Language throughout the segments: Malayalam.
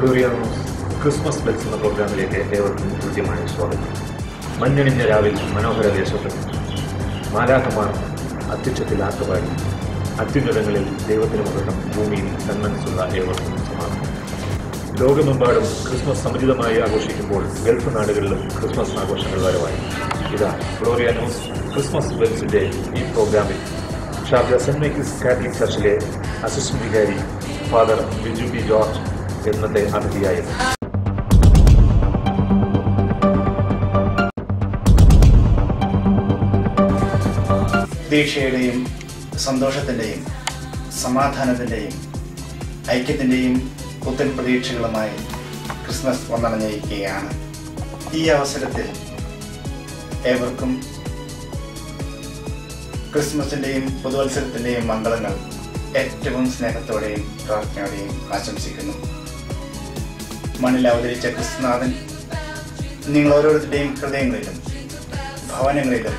ഗ്ലോറിയാനോസ് ക്രിസ്മസ് ബെൽസ് എന്ന പ്രോഗ്രാമിലേക്ക് ഏവർക്കും കൃത്യമായ സ്വാഗതം. മഞ്ഞണിഞ്ഞ രാവിൽ മനോഹര ദേശത്ത് മാലാഖമാർ അത്യുച്ചത്തിൽ ആർത്തുപാടി. അത്യുന്നതങ്ങളിൽ ദൈവത്തിന് മകണം, ഭൂമിയിൽ സന്മനസ്സുള്ള ഏവർക്കും സമാധാനം. ലോകമെമ്പാടും ക്രിസ്മസ് സമുചിതമായി ആഘോഷിക്കുമ്പോൾ ഗൾഫ് നാടുകളിലും ക്രിസ്മസ് ആഘോഷങ്ങൾ വരവായി. ഇതാ ഗ്ലോറിയാനോസ് ക്രിസ്മസ് ബെൽസിൻ്റെ ഈ പ്രോഗ്രാമിൽ ഷാർജ സെന്റ് മൈക്കിൾസ് കാത്തലിക് ചർച്ചിലെ അസിസ്റ്റന്റ് വികാരി ഫാദർ ബിജു ബി ജോർജ് എന്നത്തെ അതിഥിയായത്. പ്രതീക്ഷയുടെയും സന്തോഷത്തിൻ്റെയും സമാധാനത്തിൻ്റെയും ഐക്യത്തിൻ്റെയും പുത്തൻ പ്രതീക്ഷകളുമായി ക്രിസ്മസ് വന്നണഞ്ഞിരിക്കുകയാണ്. ഈ അവസരത്തിൽ ഏവർക്കും ക്രിസ്മസിൻ്റെയും പുതുവത്സരത്തിൻ്റെയും മംഗളങ്ങൾ ഏറ്റവും സ്നേഹത്തോടെയും പ്രാർത്ഥനയോടെയും ആശംസിക്കുന്നു. മണ്ണിൽ അവതരിച്ച ക്രിസ്തുനാഥൻ നിങ്ങൾ ഓരോരുത്തരുടെയും ഹൃദയങ്ങളിലും ഭവനങ്ങളിലും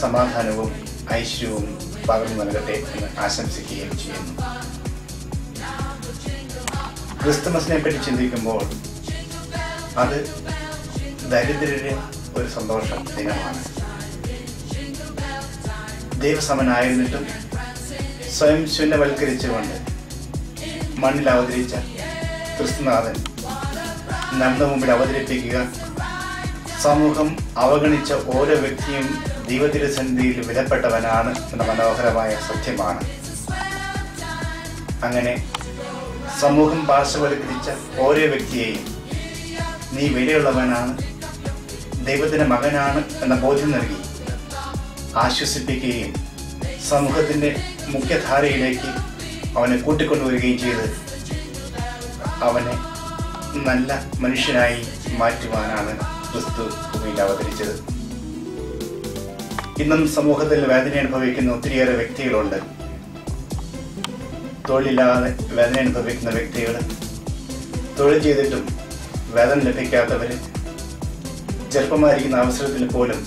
സമാധാനവും ഐശ്വര്യവും പകർന്നു നൽകട്ടെ എന്ന് ആശംസിക്കുകയും ചെയ്യുന്നു. ക്രിസ്തുമസിനെ പറ്റി ചിന്തിക്കുമ്പോൾ അത് ദരിദ്രരുടെ ഒരു സന്തോഷ ദിനമാണ്. ദൈവസമനായിരുന്നിട്ടും സ്വയം ശൂന്യവൽക്കരിച്ചുകൊണ്ട് മണ്ണിൽ അവതരിച്ച ക്രിസ്തുനാഥൻ നമ്മുടെ മുമ്പിൽ അവതരിപ്പിക്കുക സമൂഹം അവഗണിച്ച ഓരോ വ്യക്തിയും ദൈവതിരുസന്നിധിയിൽ വിലപ്പെട്ടവനാണ് എന്ന മനോഹരമായ സത്യമാണ്. അങ്ങനെ സമൂഹം പാർശ്വവൽക്കരിച്ച ഓരോ വ്യക്തിയെയും നീ വിലയുള്ളവനാണ്, ദൈവത്തിൻ്റെ മകനാണ് എന്ന ബോധ്യം നൽകി ആശ്വസിപ്പിക്കുകയും സമൂഹത്തിൻ്റെ മുഖ്യധാരയിലേക്ക് അവനെ കൂട്ടിക്കൊണ്ടുവരികയും ചെയ്ത് അവനെ നല്ല മനുഷ്യനായി മാറ്റുവാനാണ് ക്രിസ്തു ഭൂമിയിൽ അവതരിച്ചത്. ഇന്നും സമൂഹത്തിൽ വേദന അനുഭവിക്കുന്ന ഒത്തിരിയേറെ വ്യക്തികളുണ്ട്. തൊഴിലില്ലാതെ വേദന അനുഭവിക്കുന്ന വ്യക്തികൾ, തൊഴിൽ ചെയ്തിട്ടും വേതനം ലഭിക്കാത്തവർ, ചെറുപ്പമായിരിക്കുന്ന അവസരത്തിൽ പോലും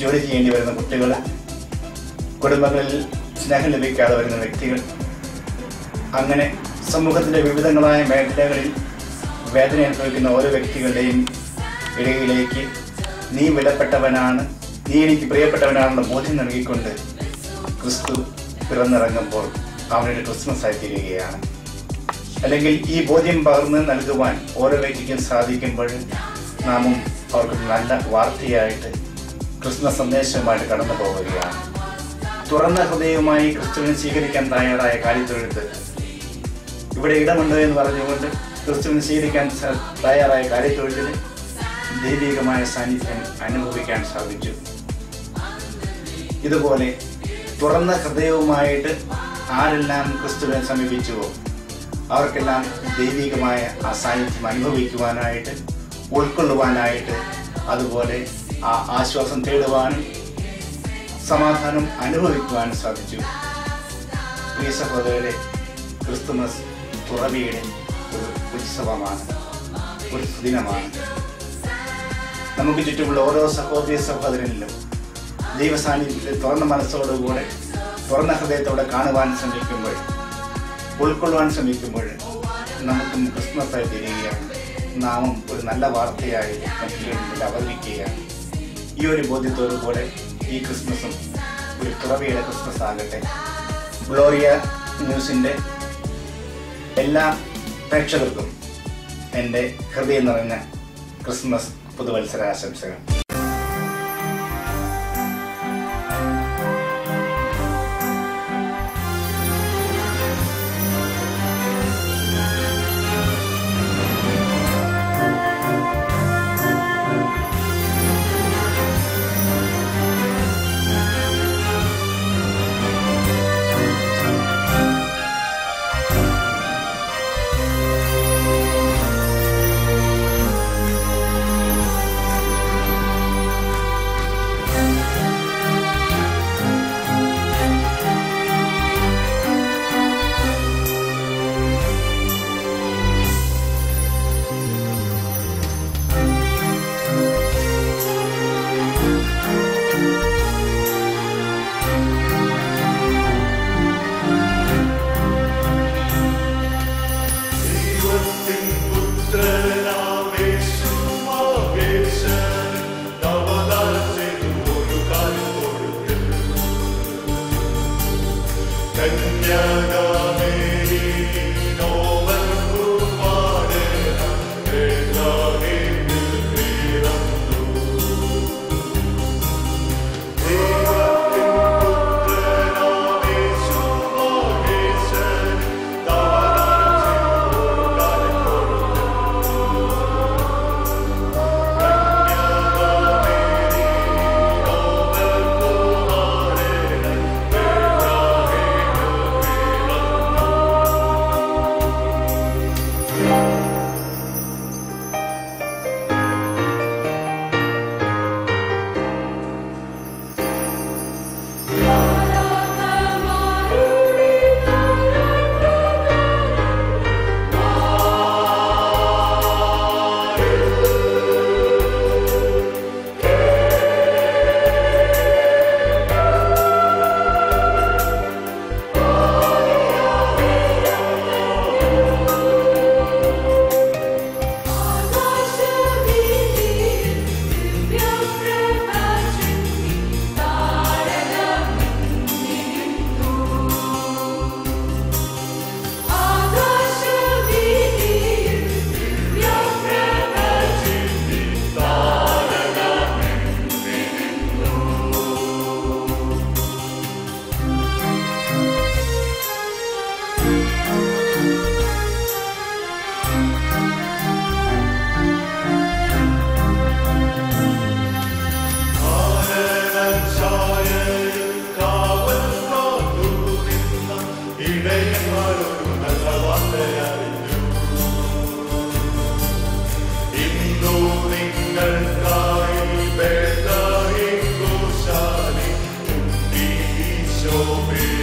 ജോലി ചെയ്യേണ്ടി വരുന്ന കുട്ടികൾ, കുടുംബങ്ങളിൽ സ്നേഹം ലഭിക്കാതെ വരുന്ന വ്യക്തികൾ, അങ്ങനെ സമൂഹത്തിൻ്റെ വിവിധങ്ങളായ മേഖലകളിൽ വേദന അനുഭവിക്കുന്ന ഓരോ വ്യക്തികളുടെയും ഇടയിലേക്ക് നീ വിലപ്പെട്ടവനാണ്, നീ എനിക്ക് പ്രിയപ്പെട്ടവനാണെന്ന ബോധ്യം നൽകിക്കൊണ്ട് ക്രിസ്തു പിറന്നിറങ്ങുമ്പോൾ അവനൊരു ക്രിസ്മസ് ആയി തീരുകയാണ്. അല്ലെങ്കിൽ ഈ ബോധ്യം പകർന്ന് നൽകുവാൻ ഓരോ വ്യക്തിക്കും സാധിക്കുമ്പോൾ നാമും അവർക്ക് നല്ല വാർത്തയായിട്ട് ക്രിസ്മസ് സന്ദേശവുമായിട്ട് കടന്നു പോവുകയാണ്. തുറന്ന ഹൃദയവുമായി ക്രിസ്തുവിനെ സ്വീകരിക്കാൻ തയ്യാറായ കാര്യത്തൊഴുത്ത് ഇവിടെ ഇടമുണ്ട് എന്ന് പറഞ്ഞുകൊണ്ട് ക്രിസ്തുവിനെ സ്വീകരിക്കാൻ തയ്യാറായ കാര്യത്തൊഴുത്തിന് ദൈവികമായ സാന്നിധ്യം അനുഭവിക്കാൻ സാധിച്ചു. ഇതുപോലെ തുറന്ന ഹൃദയവുമായിട്ട് ആരെല്ലാം ക്രിസ്തുവിനെ സമീപിച്ചുവോ അവർക്കെല്ലാം ദൈവികമായ ആ സാന്നിധ്യം അനുഭവിക്കുവാനായിട്ട്, ഉൾക്കൊള്ളുവാനായിട്ട്, അതുപോലെ ആ ആശ്വാസം തേടുവാനും സമാധാനം അനുഭവിക്കുവാനും സാധിച്ചു. പ്രിയ സഹോദരരെ, ക്രിസ്തുമസ് തുറവിയുടെ ഒരു ഉത്സവമാണ്, ഒരു സുദിനമാണ്. നമുക്ക് ചുറ്റുമുള്ള ഓരോ സഹോദരി സഹോദരനിലും ദൈവസാന്നിധ്യത്തിൽ തുറന്ന മനസ്സോടുകൂടെ തുറന്ന ഹൃദയത്തോടെ കാണുവാൻ ശ്രമിക്കുമ്പോൾ, ഉൾക്കൊള്ളുവാൻ ശ്രമിക്കുമ്പോൾ നമുക്കും ക്രിസ്മസായി തീരുകയാണ്. നാമും ഒരു നല്ല വാർത്തയായി മറ്റുള്ളവരുടെ മുന്നിൽ അവതരിക്കുകയാണ്. ഈ ഒരു ബോധ്യത്തോടുകൂടെ ഈ ക്രിസ്മസും ഒരു തുറവിയുടെ ക്രിസ്മസ് ആകട്ടെ. ഗ്ലോറിയ ന്യൂസിൻ്റെ എല്ലാ പ്രേക്ഷകർക്കും എൻ്റെ ഹൃദയം നിറഞ്ഞ ക്രിസ്മസ് പുതുവത്സരാശംസകൾ. Show me